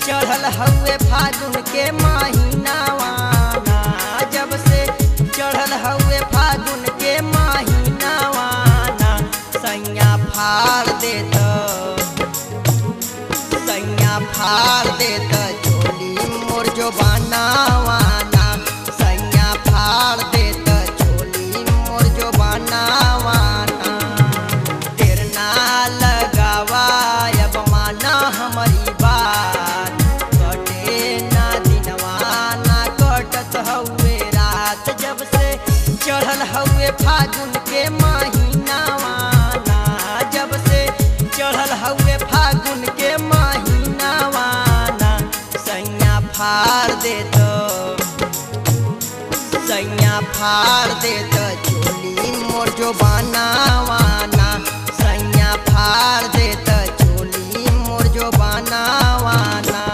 चढ़ल हउए फागुन के महीनावाना, जब से चढ़ल हउए फागुन के महीनावाना, सैया फाड़ देत चोली मोर जो बनावाना, सैया फाड़ देत चोली मोर जो बनावाना। देर ना लगावा अब माना हमारी बात, कटे ना दिनवा ना कटत हउए रात, जब से चढ़ल हउए फागुन के महीनावाना, जब से चढ़ल हउए फागुन के महीनावाना, सैया फाड़ देत चोली मोर जो बनावाना, सैया फाड़ देत चोली मोर जो बनावाना।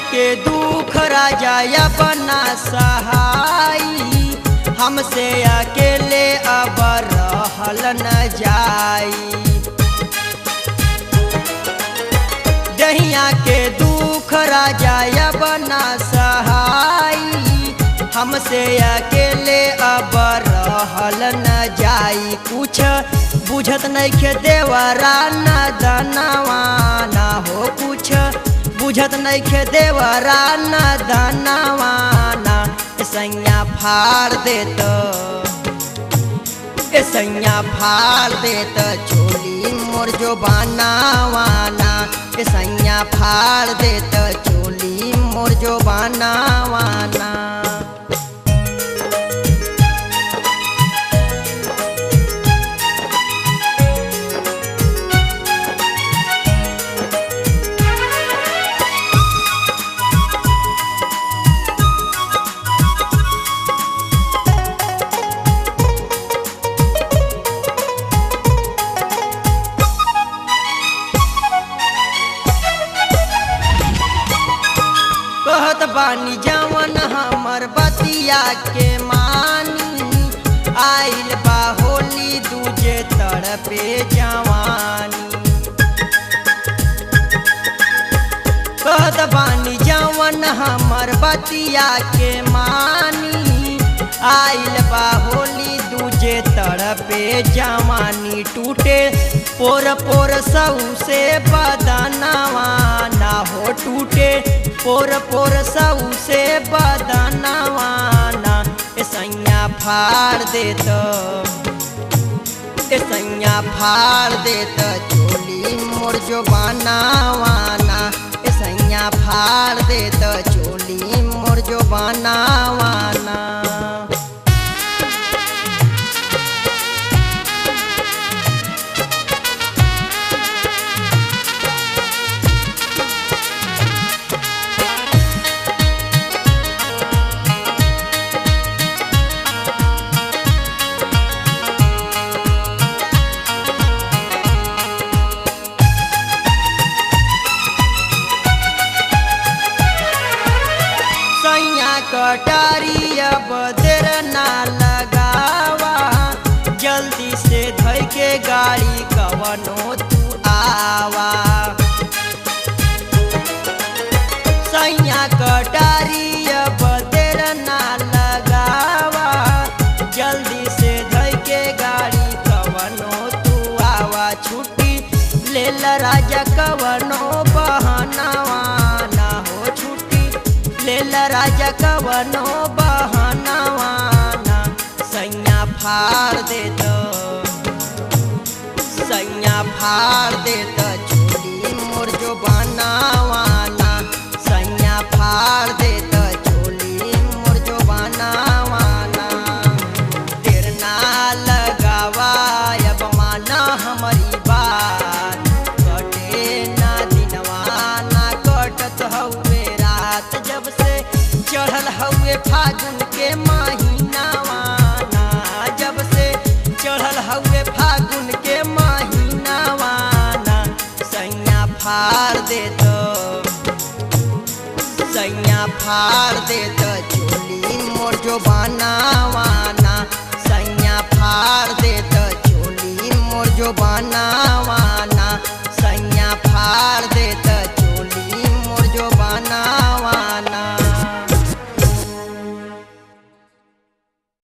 के दुख राजा बना सहाई, हमसे अकेले अब रहल न जाई। दहिया के दुख राजा बना सहाई, हमसे अकेले अब रहल न जाई। कुछ बुझत नइखे देवरा न दनवाना हो, कुछ बुझत नइखे देवरा न दनवाना, सैया फाड़ देत चोली मोर जो बनावाना, सैया फाड़ देत चोली मोर जो बनावाना। कहत बानी जवन हमर बतिया के मानी, आइल बा होली दूजे तड़पे जवानी। कहत बानी जवन हमर बतिया के मानी, आइल बा होली दूजे तड़पे जवानी। टूटे पोर पोर सऊ से बदनवाना हो, टूटे पोर पोर सऊ से बदनवाना, सैया फाड़ देत चोली मोर जो बनावाना, सैया फाड़ देत चोली मोर जो बनावाना। कटारी अब देर ना लगावा, जल्दी से धइ के गाड़ी कवनो तू आवा। सैया कटारी अब देर ना लगावा, जल्दी से धइ के गाड़ी कवनो तू आवा। छुट्टी ले ला राजा कवनो बहनावाना हो, छुट्टी ले ला राजा कवनो बहनावाना, सैया फाड़ देत चोली मोर जो बनावाना, सैया फाड़ देत चोली मोर जो बनावाना। देर ना लगावा अब माना हमारी बात, कटे ना दिनवा ना कटत हउए रात, जब से हवे फागुन के महीनावाना, जब से चढ़ल हवे फागुन के महीनावाना, सैया फाड़ देत चोली मोर जो बनावाना, सैया फाड़ देत चोली मोर जो बनावाना, सैया फाड़ देत